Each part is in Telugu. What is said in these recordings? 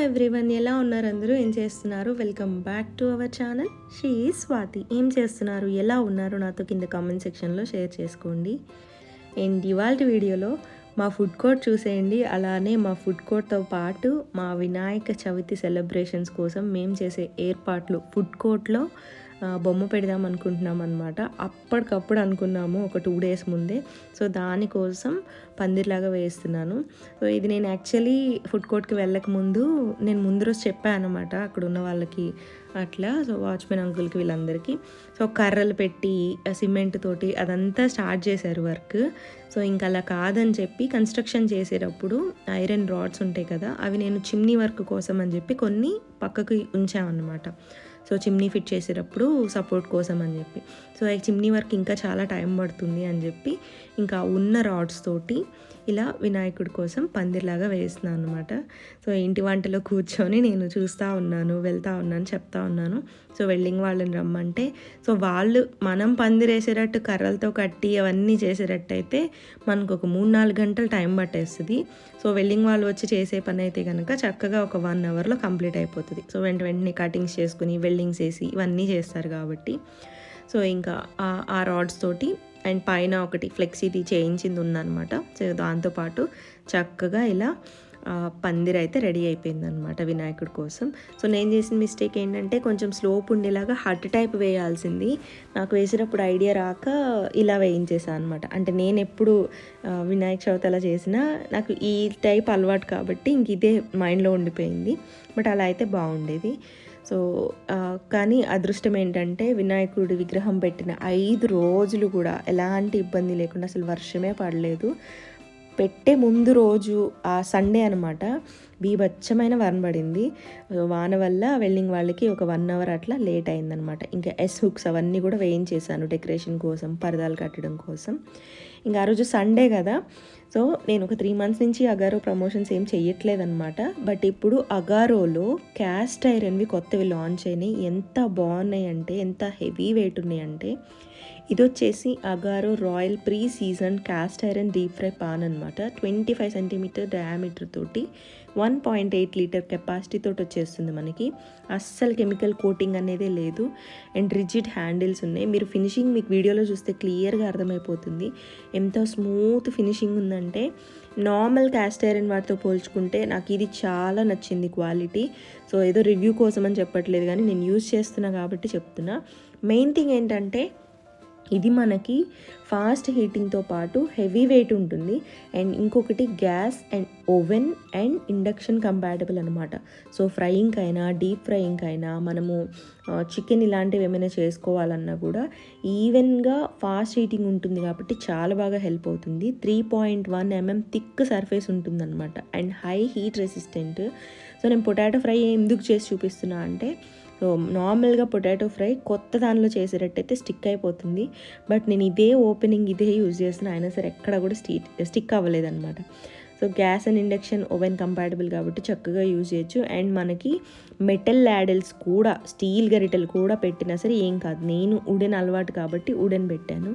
ఎవ్రీవన్, ఎలా ఉన్నారు అందరూ? ఏం చేస్తున్నారు? Welcome back to our channel she Swathi. ఏం చేస్తున్నారు, ఎలా ఉన్నారు నాతో కింద కామెంట్ సెక్షన్లో షేర్ చేసుకోండి. అండ్ ఇవాళ వీడియోలో మా ఫుడ్ కోర్ట్ చూసేయండి. అలానే మా ఫుడ్ కోర్ట్తో పాటు మా వినాయక చవితి సెలబ్రేషన్స్ కోసం మేము చేసే ఏర్పాట్లు ఫుడ్ కోర్ట్లో బొమ్మ పెడదాం అనుకుంటున్నాం అనమాట. అప్పటికప్పుడు అనుకున్నాము ఒక 2 days ముందే. సో దానికోసం పందిర్లాగా వేస్తున్నాను. సో ఇది నేను యాక్చువల్లీ ఫుడ్ కోర్ట్కి వెళ్ళక ముందు నేను ముందు రోజు చెప్పాను అనమాట అక్కడ ఉన్న వాళ్ళకి అట్లా. సో వాచ్మెన్ అంకుల్కి వీళ్ళందరికీ సో కర్రలు పెట్టి సిమెంట్ తోటి అదంతా స్టార్ట్ చేశారు వర్క్. సో ఇంకా అలా కాదని చెప్పి కన్స్ట్రక్షన్ చేసేటప్పుడు ఐరన్ రాడ్స్ ఉంటాయి కదా, అవి నేను చిమ్నీ వర్క్ కోసం అని చెప్పి కొన్ని పక్కకి ఉంచామన్నమాట. సో చిమ్నీ ఫిట్ చేసేటప్పుడు సపోర్ట్ కోసం అని చెప్పి. సో ఈ చిమ్నీ వర్క్ ఇంకా చాలా టైం పడుతుంది అని చెప్పి ఇంకా ఉన్న రాడ్స్ తోటి ఇలా వినాయకుడి కోసం పందిర్లాగా వేస్తున్నాను అనమాట. సో ఇంటి వంటలో కూర్చొని నేను చూస్తూ ఉన్నాను, వెళ్తూ ఉన్నాను, చెప్తా ఉన్నాను. సో వెల్డింగ్ వాళ్ళని రమ్మంటే సో వాళ్ళు మనం పందిరేసేటట్టు కర్రలతో కట్టి అవన్నీ చేసేటట్టు అయితే మనకు ఒక 3-4 గంటలు టైం పట్టేస్తుంది. సో వెల్డింగ్ వాళ్ళు వచ్చి చేసే పని అయితే కనుక చక్కగా ఒక 1 hourలో కంప్లీట్ అయిపోతుంది. సో వెంటనే కటింగ్స్ చేసుకుని వెల్డింగ్స్ వేసి ఇవన్నీ చేస్తారు కాబట్టి. సో ఇంకా ఆ రాడ్స్ తోటి అండ్ పైన ఒకటి ఫ్లెక్సీది చేయించింది ఉందన్నమాట. సో దాంతోపాటు చక్కగా ఇలా పందిర్ అయితే రెడీ అయిపోయింది అనమాట వినాయకుడి కోసం. సో నేను చేసిన మిస్టేక్ ఏంటంటే కొంచెం స్లోప్ ఉండేలాగా హట్ టైప్ వేయాల్సింది. నాకు వేసేటప్పుడు ఐడియా రాక ఇలా వేయించేసాను అనమాట. అంటే నేను ఎప్పుడు వినాయక చవితి అలా చేసినా నాకు ఈ టైప్ అలవాటు కాబట్టి ఇంక ఇదే మైండ్లో ఉండిపోయింది. బట్ అలా అయితే బాగుండేది. సో కానీ అదృష్టం ఏంటంటే వినాయకుడి విగ్రహం పెట్టిన 5 రోజులు కూడా ఎలాంటి ఇబ్బంది లేకుండా అసలు వర్షమే పడలేదు. పెట్టే ముందు రోజు ఆ సండే అనమాట బీభత్సమైన వాన పడింది. వాన వల్ల వెల్డింగ్ వాళ్ళకి ఒక 1 hour అట్లా లేట్ అయిందనమాట. ఇంకా హుక్స్ అవన్నీ కూడా వేయించేసాను డెకరేషన్ కోసం, పరదాలు కట్టడం కోసం. ఇంకా ఆ రోజు సండే కదా. సో నేను ఒక 3 months నుంచి అగారో ప్రమోషన్స్ ఏం చెయ్యట్లేదన్నమాట. బట్ ఇప్పుడు అగారోలో క్యాస్ట్ ఐరన్వి కొత్తవి లాంచ్ అయినాయి. ఎంత బాగున్నాయి అంటే, ఎంత హెవీ వెయిట్ ఉన్నాయి అంటే, ఇది వచ్చేసి Agaro royal pre season cast iron deep fry pan అనమాట. 25 centimeter డయామీటర్ తోటి 1.8 liter కెపాసిటీ తోటి వచ్చేస్తుంది మనకి. అస్సలు కెమికల్ కోటింగ్ అనేది లేదు. అండ్ రిజిడ్ హ్యాండిల్స్ ఉన్నాయి. మీరు ఫినిషింగ్ మీకు వీడియోలో చూస్తే క్లియర్గా అర్థమైపోతుంది ఎంత స్మూత్ ఫినిషింగ్ ఉందంటే. నార్మల్ క్యాస్ట్ ఐరన్ వాటితో పోల్చుకుంటే నాకు ఇది చాలా నచ్చింది క్వాలిటీ. సో ఏదో రివ్యూ కోసం అని చెప్పట్లేదు, కానీ నేను యూజ్ చేస్తున్నా కాబట్టి చెప్తున్నా. మెయిన్ థింగ్ ఏంటంటే ఇది మనకి ఫాస్ట్ హీటింగ్తో పాటు హెవీ వెయిట్ ఉంటుంది. అండ్ ఇంకొకటి gas and oven and induction compatible అనమాట. సో ఫ్రైయింగ్ అయినా డీప్ ఫ్రైయింగ్ అయినా మనము చికెన్ ఇలాంటివి ఏమైనా చేసుకోవాలన్నా కూడా ఈవెన్గా ఫాస్ట్ హీటింగ్ ఉంటుంది కాబట్టి చాలా బాగా హెల్ప్ అవుతుంది. 3.1 mm థిక్ సర్ఫేస్ ఉంటుందన్నమాట and high heat resistant. So నేను పొటాటో ఫ్రై ఎందుకు చేసి చూపిస్తున్నా అంటే, సో నార్మల్గా పొటాటో ఫ్రై కొత్త దానిలో చేసేటట్టయితే స్టిక్ అయిపోతుంది. బట్ నేను ఇదే ఓపెనింగ్ ఇదే యూజ్ చేస్తున్నా, అయినా సరే ఎక్కడ కూడా స్టిక్ అవ్వలేదన్నమాట. So gas and induction oven compatible కాబట్టి చక్కగా యూజ్ చేయొచ్చు. అండ్ మనకి మెటల్ ల్యాడల్స్ కూడా, స్టీల్ గరిటెలు కూడా పెట్టినా సరే ఏం కాదు. నేను ఉడెన్ అలవాటు కాబట్టి ఉడెన్ పెట్టాను.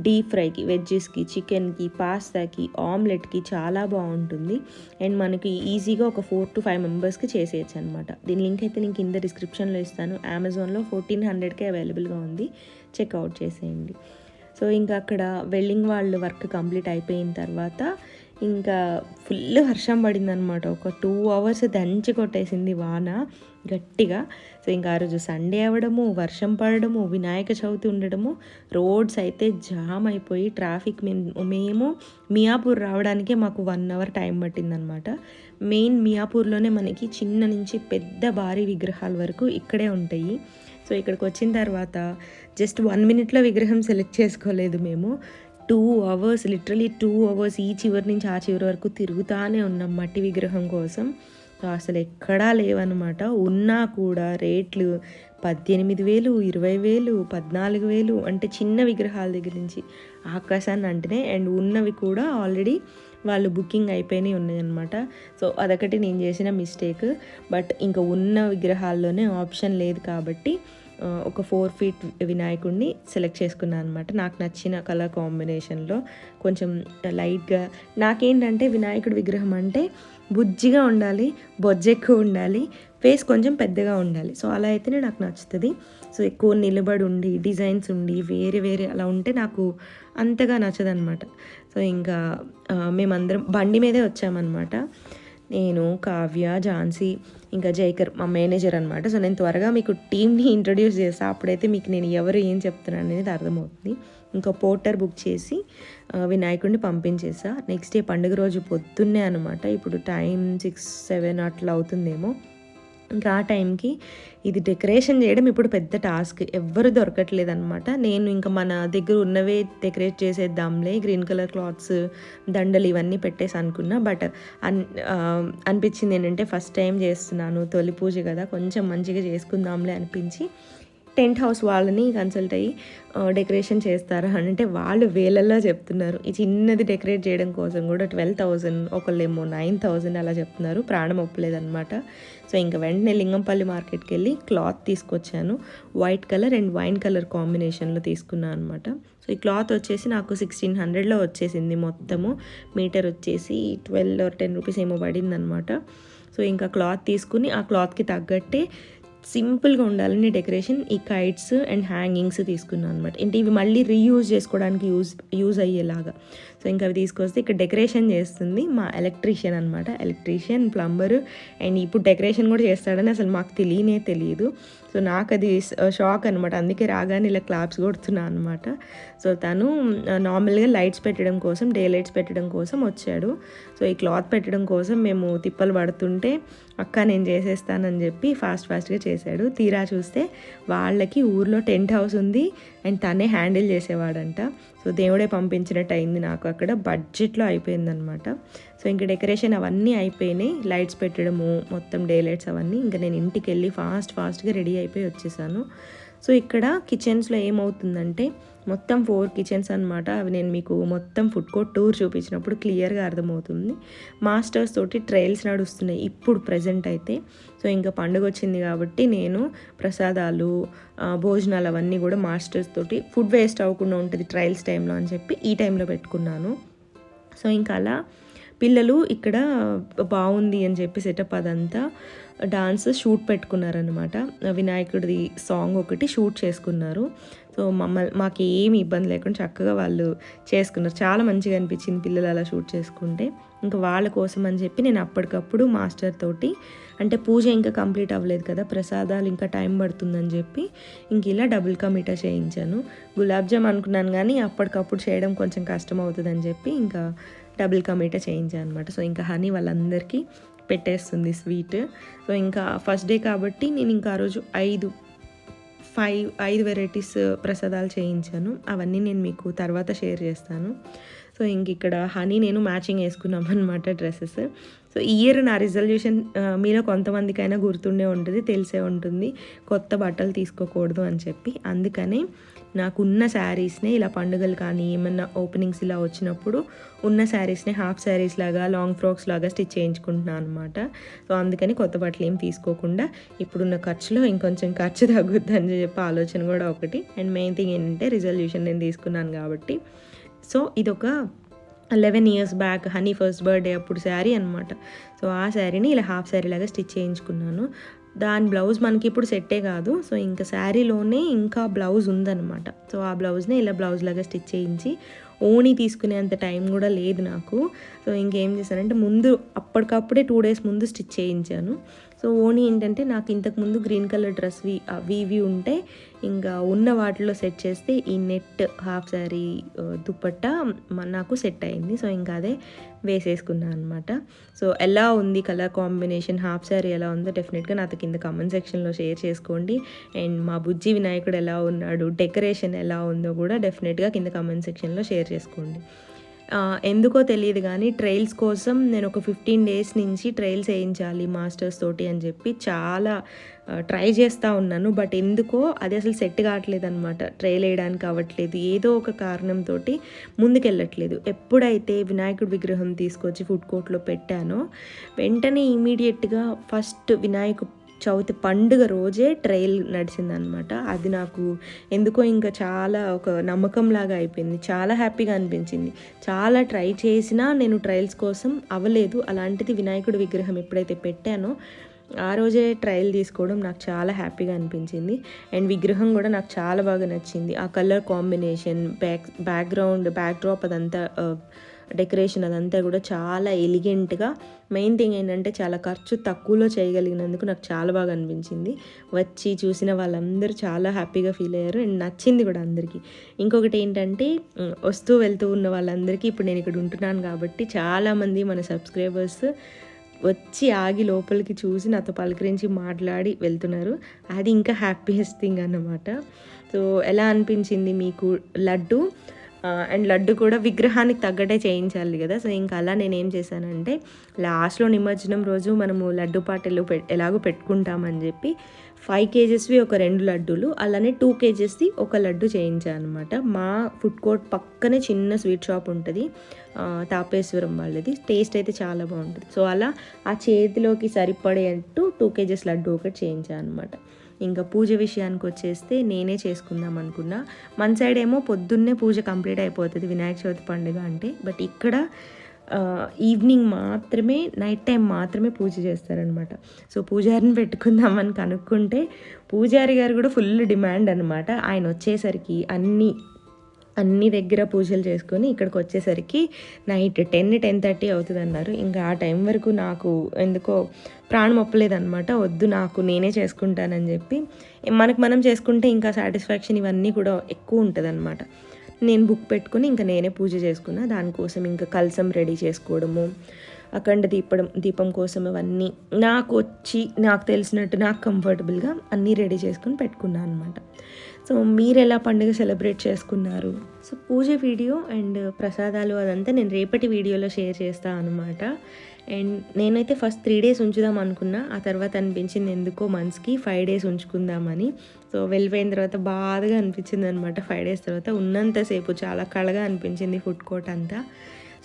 డీప్ ఫ్రైకి, వెజ్జెస్కి, చికెన్కి, పాస్తాకి, ఆమ్లెట్కి చాలా బాగుంటుంది. అండ్ మనకి ఈజీగా ఒక 4 to 5 members చేసేయచ్చు అనమాట. దీని లింక్ అయితే నేను కింద డిస్క్రిప్షన్లో ఇస్తాను. అమెజాన్లో 1400కే అవైలబుల్గా ఉంది, చెక్అవుట్ చేసేయండి. సో ఇంకా అక్కడ వెల్డింగ్ వాళ్ళు వర్క్ కంప్లీట్ అయిపోయిన తర్వాత ఇంకా ఫుల్ వర్షం పడిందనమాట. ఒక 2 hours దంచి కొట్టేసింది వాన గట్టిగా. సో ఇంకా ఆ రోజు సండే అవ్వడము, వర్షం పడడము, వినాయక చవితి ఉండడము, రోడ్స్ అయితే జామ్ అయిపోయి ట్రాఫిక్. మేము మియాపూర్ రావడానికే మాకు 1 hour టైం పట్టిందనమాట. మెయిన్ మియాపూర్లోనే మనకి చిన్న నుంచి పెద్ద భారీ విగ్రహాల వరకు ఇక్కడే ఉంటాయి. సో ఇక్కడికి వచ్చిన తర్వాత జస్ట్ 1 minute విగ్రహం సెలెక్ట్ చేసుకోలేదు మేము. 2 hours, లిటరలీ 2 hours ఈ చివరి నుంచి ఆ చివరి వరకు తిరుగుతానే ఉన్నాం మట్టి విగ్రహం కోసం. అసలు ఎక్కడా లేవన్నమాట. ఉన్నా కూడా రేట్లు 18,000, 20,000, 14,000 అంటే చిన్న విగ్రహాల దగ్గర నుంచి ఆకాశాన్ని అంటేనే. అండ్ ఉన్నవి కూడా ఆల్రెడీ వాళ్ళు బుకింగ్ అయిపోయినాయి ఉన్నాయన్నమాట. సో అదొకటి నేను చేసిన మిస్టేక్. బట్ ఇంకా ఉన్న విగ్రహాల్లోనే ఆప్షన్ లేదు కాబట్టి ఒక 4 ఫీట్ వినాయకుడిని సెలెక్ట్ చేసుకున్నాను అనమాట. నాకు నచ్చిన కలర్ కాంబినేషన్లో కొంచెం లైట్గా. నాకేంటంటే వినాయకుడి విగ్రహం అంటే బుజ్జిగా ఉండాలి, బొజ్జ ఎక్కువ ఉండాలి, ఫేస్ కొంచెం పెద్దగా ఉండాలి. సో అలా అయితేనే నాకు నచ్చుతుంది. సో ఎక్కువ నిలబడి ఉండి డిజైన్స్ ఉండి వేరే వేరే అలా ఉంటే నాకు అంతగా నచ్చదనమాట. సో ఇంకా మేమందరం బండి మీదే వచ్చామన్నమాట. నేను, కావ్య, ఝాన్సీ, ఇంకా జైకర్ మా మేనేజర్ అనమాట. సో నేను త్వరగా మీకు టీమ్ని ఇంట్రడ్యూస్ చేస్తాను. అప్పుడైతే మీకు నేను ఎవరు ఏం చెప్తున్నాను అనేది అర్థమవుతుంది. ఇంకా పోర్టర్ బుక్ చేసి వినాయకుడిని పంపించేసా. నెక్స్ట్ డే పండుగ రోజు పొద్దున్నే అనమాట. ఇప్పుడు టైం 6-7 అట్లా అవుతుందేమో. ఇంకా ఆ టైంకి ఇది డెకరేషన్ చేయడం ఇప్పుడు పెద్ద టాస్క్, ఎవ్వరు దొరకట్లేదు అనమాట. నేను ఇంకా మన దగ్గర ఉన్నవే డెకరేట్ చేసేద్దాంలే, గ్రీన్ కలర్ క్లాత్స్, దండలు ఇవన్నీ పెట్టేసి అనుకున్నా. బట్ అనిపించింది ఏంటంటే ఫస్ట్ టైం చేస్తున్నాను, తొలి పూజ కదా, కొంచెం మంచిగా చేసుకుందాంలే అనిపించి టెంట్ హౌస్ వాళ్ళని కన్సల్ట్ అయ్యి డెకరేషన్ చేస్తారా అని అంటే వాళ్ళు వేలల్లో చెప్తున్నారు. ఈ చిన్నది డెకరేట్ చేయడం కోసం కూడా 12,000, ఒకళ్ళేమో 9,000 అలా చెప్తున్నారు. ప్రాణం ఒప్పలేదన్నమాట. సో ఇంకా వెంటనే లింగంపల్లి మార్కెట్కి వెళ్ళి క్లాత్ తీసుకొచ్చాను. White colour and wine colour కాంబినేషన్లో తీసుకున్నాను అనమాట. సో ఈ క్లాత్ వచ్చేసి నాకు 1600లో వచ్చేసింది. మొత్తము మీటర్ వచ్చేసి 12 or 10 రూపీస్ ఏమో పడింది అనమాట. సో ఇంకా క్లాత్ తీసుకుని ఆ క్లాత్కి తగ్గట్టే సింపుల్గా ఉండాలని డెకరేషన్ ఈ కైట్స్ అండ్ హ్యాంగింగ్స్ తీసుకున్నాను అనమాట. ఏంటి ఇవి మళ్ళీ రీయూజ్ చేసుకోవడానికి యూజ్ అయ్యేలాగా. సో ఇంకా అవి తీసుకొస్తే ఇక్కడ డెకరేషన్ చేస్తుంది మా ఎలక్ట్రీషియన్ అనమాట. ఎలక్ట్రీషియన్, ప్లంబరు, అండ్ ఇప్పుడు డెకరేషన్ కూడా చేస్తాడని అసలు మాకు తెలియదు. సో నాకు అది షాక్ అనమాట. అందుకే రాగానే ఇలా క్లాప్స్ కొడుతున్నా అనమాట. సో తను నార్మల్గా లైట్స్ పెట్టడం కోసం, డే లైట్స్ పెట్టడం కోసం వచ్చాడు. సో ఈ క్లాత్ పెట్టడం కోసం మేము తిప్పలు పడుతుంటే అక్క నేను చేసేస్తానని చెప్పి ఫాస్ట్గా చేశాడు. తీరా చూస్తే వాళ్ళకి ఊర్లో టెంట్ హౌస్ ఉంది అండ్ తనే హ్యాండిల్ చేసేవాడంట. సో దేవుడే పంపించినట్టు అయింది నాకు. అక్కడ బడ్జెట్లో అయిపోయిందనమాట. సో ఇంకా డెకరేషన్ అవన్నీ అయిపోయినాయి, లైట్స్ పెట్టడము, మొత్తం డే లైట్స్ అవన్నీ. ఇంకా నేను ఇంటికి వెళ్ళి ఫాస్ట్గా రెడీ అయిపోయి వచ్చేసాను. సో ఇక్కడ కిచెన్స్లో ఏమవుతుందంటే మొత్తం 4 కిచెన్స్ అనమాట. అవి నేను మీకు మొత్తం ఫుడ్ కోర్ట్ టూర్ చూపించినప్పుడు క్లియర్గా అర్థమవుతుంది. మాస్టర్స్ తోటి ట్రయల్స్ నడుస్తున్నాయి ఇప్పుడు ప్రజెంట్ అయితే. సో ఇంకా పండుగ వచ్చింది కాబట్టి నేను ప్రసాదాలు, భోజనాలు అవన్నీ కూడా మాస్టర్స్ తోటి ఫుడ్ వేస్ట్ అవ్వకుండా ఉంటుంది ట్రయల్స్ టైంలో అని చెప్పి ఈ టైంలో పెట్టుకున్నాను. సో ఇంకా అలా పిల్లలు ఇక్కడ బాగుంది అని చెప్పి సెటప్ అదంతా డాన్స్ షూట్ పెట్టుకున్నారనమాట. వినాయకుడిది సాంగ్ ఒకటి షూట్ చేసుకున్నారు. సో మాకు ఏమి ఇబ్బంది లేకుండా చక్కగా వాళ్ళు చేసుకున్నారు. చాలా మంచిగా అనిపించింది పిల్లలు అలా షూట్ చేసుకుంటే. ఇంకా వాళ్ళ కోసం అని చెప్పి నేను అప్పటికప్పుడు మాస్టర్ తోటి, అంటే పూజ ఇంకా కంప్లీట్ అవ్వలేదు కదా, ప్రసాదాలు ఇంకా టైం పడుతుందని చెప్పి ఇంక ఇలా డబుల్ కా మీఠా చేయించాను. గులాబ్ జామ్ అనుకున్నాను కానీ అప్పటికప్పుడు చేయడం కొంచెం కష్టం అవుతుందని చెప్పి ఇంకా డబుల్ కా మీఠా చేయించాను అనమాట. సో ఇంకా హనీ వాళ్ళందరికీ పెట్టేస్తుంది స్వీట్. సో ఇంకా ఫస్ట్ డే కాబట్టి నేను ఇంకా ఆ రోజు 5 వెరైటీస్ ప్రసాదాలు చేయించాను. అవన్నీ నేను మీకు తర్వాత షేర్ చేస్తాను. సో ఇంక ఇక్కడ హనీ నేను మ్యాచింగ్ వేసుకున్నాం అనమాట డ్రెస్సెస్. సో ఈ ఇయర్ నా రిజల్యూషన్ మీలో కొంతమందికైనా గుర్తుండే ఉంటుంది, తెలిసే ఉంటుంది, కొత్త బట్టలు తీసుకోకూడదు అని చెప్పి. అందుకనే నాకున్న శారీస్నే ఇలా పండుగలు కానీ ఏమన్నా ఓపెనింగ్స్ ఇలా వచ్చినప్పుడు ఉన్న శారీస్నే హాఫ్ శారీస్ లాగా, లాంగ్ ఫ్రాక్స్ లాగా స్టిచ్ చేయించుకుంటున్నాను అనమాట. సో అందుకని కొత్త బట్టలు ఏం తీసుకోకుండా ఇప్పుడున్న ఖర్చులో ఇంకొంచెం ఖర్చు తగ్గుద్ది అని చెప్పి ఆలోచన కూడా ఒకటి. అండ్ మెయిన్ థింగ్ ఏంటంటే రిజల్యూషన్ నేను తీసుకున్నాను కాబట్టి. సో ఇదొక 11 years back honey first birthday అప్పుడు శారీ అనమాట. సో ఆ శారీని ఇలా హాఫ్ శారీ లాగా స్టిచ్ చేయించుకున్నాను. దాని బ్లౌజ్ మనకి ఇప్పుడు సెట్టే కాదు. సో ఇంకా శారీలోనే ఇంకా బ్లౌజ్ ఉందన్నమాట. సో ఆ బ్లౌజ్ని ఇలా బ్లౌజ్ లాగా స్టిచ్ చేయించి, ఓణీ తీసుకునేంత టైం కూడా లేదు నాకు. సో ఇంకేం చేశానంటే ముందు అప్పటికప్పుడే 2 days ముందు స్టిచ్ చేయించాను. సో ఓణీ ఏంటంటే నాకు ఇంతకుముందు గ్రీన్ కలర్ డ్రెస్ ఇవి ఉంటే ఇంకా ఉన్న వాటిలో సెట్ చేస్తే ఈ నెట్ హాఫ్ శారీ దుపట్టా నాకు సెట్ అయింది. సో ఇంకా అదే వేసేసుకున్నాను అనమాట. సో ఎలా ఉంది కలర్ కాంబినేషన్, హాఫ్ శారీ ఎలా ఉందో డెఫినెట్గా నాతో కింద కామెంట్ సెక్షన్లో షేర్ చేసుకోండి. అండ్ మా బుజ్జి వినాయకుడు ఎలా ఉన్నాడు, డెకరేషన్ ఎలా ఉందో కూడా డెఫినెట్గా కింద కామెంట్ సెక్షన్లో షేర్ చేసుకోండి. ఎందుకో తెలియదు కానీ ట్రయల్స్ కోసం నేను ఒక 15 days నుంచి ట్రయల్స్ వేయించాలి మాస్టర్స్ తోటి అని చెప్పి చాలా ట్రై చేస్తూ ఉన్నాను. బట్ ఎందుకో అది అసలు సెట్ కావట్లేదు అనమాట. ట్రయల్ వేయడానికి అవ్వట్లేదు, ఏదో ఒక కారణంతో ముందుకెళ్ళట్లేదు. ఎప్పుడైతే వినాయకుడి విగ్రహం తీసుకొచ్చి ఫుడ్ కోర్ట్లో పెట్టానో వెంటనే ఇమీడియట్గా ఫస్ట్ వినాయక చవితి పండుగ రోజే ట్రయల్ నడిచిందనమాట. అది నాకు ఎందుకో ఇంకా చాలా ఒక నమ్మకంలాగా అయిపోయింది. చాలా హ్యాపీగా అనిపించింది. చాలా ట్రై చేసినా నేను ట్రయల్స్ కోసం అవ్వలేదు. అలాంటిది వినాయకుడి విగ్రహం ఎప్పుడైతే పెట్టానో ఆ రోజే ట్రయల్ తీసుకోవడం నాకు చాలా హ్యాపీగా అనిపించింది. అండ్ విగ్రహం కూడా నాకు చాలా బాగా నచ్చింది. ఆ కలర్ కాంబినేషన్, బ్యాక్డ్రాప్ అదంతా డెకరేషన్ అదంతా కూడా చాలా ఎలిగెంట్గా, మెయిన్ థింగ్ ఏంటంటే చాలా ఖర్చు తక్కువలో చేయగలిగినందుకు నాకు చాలా బాగా అనిపించింది. వచ్చి చూసిన వాళ్ళందరూ చాలా హ్యాపీగా ఫీల్ అయ్యారు అండ్ నచ్చింది కూడా అందరికీ. ఇంకొకటి ఏంటంటే వస్తూ వెళ్తూ ఉన్న వాళ్ళందరికీ ఇప్పుడు నేను ఇక్కడ ఉంటున్నాను కాబట్టి చాలామంది మన సబ్స్క్రైబర్స్ వచ్చి ఆగి లోపలికి చూసి నాతో పలకరించి మాట్లాడి వెళ్తున్నారు. అది ఇంకా హ్యాపీయెస్ట్ థింగ్ అన్నమాట. సో ఎలా అనిపించింది మీకు లడ్డు? అండ్ లడ్డు కూడా విగ్రహానికి తగ్గట్టే చేయించాలి కదా. సో ఇంకా అలా నేనేం చేశానంటే లాస్ట్లో నిమజ్జనం రోజు మనము లడ్డు పాటలు ఎలాగో పెట్టుకుంటామని చెప్పి 5 kgsవి ఒక 2 లడ్డూలు, అలానే 2 kgsది ఒక లడ్డు చేయించాను అనమాట. మా ఫుడ్ కోర్ట్ పక్కనే చిన్న స్వీట్ షాప్ ఉంటుంది, తాపేశ్వరం వాళ్ళది. టేస్ట్ అయితే చాలా బాగుంటుంది. సో అలా ఆ చేతిలోకి సరిపడేట్టు 2 kgs లడ్డు ఒకటి చేయించాను అనమాట. ఇంకా పూజ విషయానికి వచ్చేస్తే నేనే చేసుకుందాం అనుకున్నా. మన సైడ్ ఏమో పొద్దున్నే పూజ కంప్లీట్ అయిపోతుంది వినాయక చవితి పండుగ అంటే. బట్ ఇక్కడ ఈవినింగ్ మాత్రమే, నైట్ టైం మాత్రమే పూజ చేస్తారనమాట. సో పూజారిని పెట్టుకుందామని కనుక్కుంటే పూజారి గారు కూడా ఫుల్ డిమాండ్ అనమాట. ఆయన వచ్చేసరికి అన్ని దగ్గర పూజలు చేసుకొని ఇక్కడికి వచ్చేసరికి నైట్ 10-10:30 అవుతుంది అన్నారు. ఇంకా ఆ టైం వరకు నాకు ఎందుకో ప్రాణం ఒప్పలేదన్నమాట. వద్దు, నాకు నేనే చేసుకుంటానని చెప్పి, మనం చేసుకుంటే ఇంకా సాటిస్ఫాక్షన్ ఇవన్నీ కూడా ఎక్కువ ఉంటుంది అనమాట. నేను బుక్ పెట్టుకుని ఇంకా నేనే పూజ చేసుకున్నా. దానికోసం ఇంకా కలసం రెడీ చేసుకోవడము, అఖండ దీపం కోసం అవన్నీ నాకు తెలిసినట్టు నాకు కంఫర్టబుల్గా అన్నీ రెడీ చేసుకుని పెట్టుకున్నాను అనమాట. సో మీరు ఎలా పండుగ సెలబ్రేట్ చేసుకున్నారు? సో పూజ వీడియో అండ్ ప్రసాదాలు అదంతా నేను రేపటి వీడియోలో షేర్ చేస్తాను అనమాట. అండ్ నేనైతే ఫస్ట్ 3 days ఉంచుదాం అనుకున్నా. ఆ తర్వాత అనిపించింది ఎందుకో మనసుకి 5 days ఉంచుకుందామని. సో వెళ్ళిపోయిన తర్వాత బాధగా అనిపించింది అనమాట. 5 days తర్వాత ఉన్నంతసేపు చాలా కళగా అనిపించింది ఫుడ్ కోర్ట్ అంతా.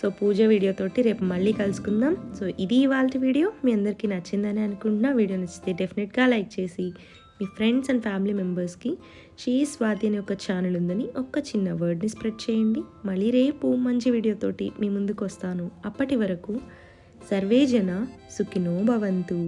సో పూజ వీడియోతోటి రేపు మళ్ళీ కలుసుకుందాం. సో ఇది ఇవాళ వీడియో. మీ అందరికీ నచ్చిందని అనుకుంటున్నా. వీడియో నచ్చితే డెఫినెట్గా లైక్ చేసి మీ ఫ్రెండ్స్ అండ్ ఫ్యామిలీ మెంబర్స్కి షీ స్వాతి అనే ఒక ఛానల్ ఉందని ఒక చిన్న వర్డ్ని స్ప్రెడ్ చేయండి. మళ్ళీ రేపు మంచి వీడియోతోటి మీ ముందుకు వస్తాను. అప్పటి వరకు సర్వే జన సుఖినో భవంతు.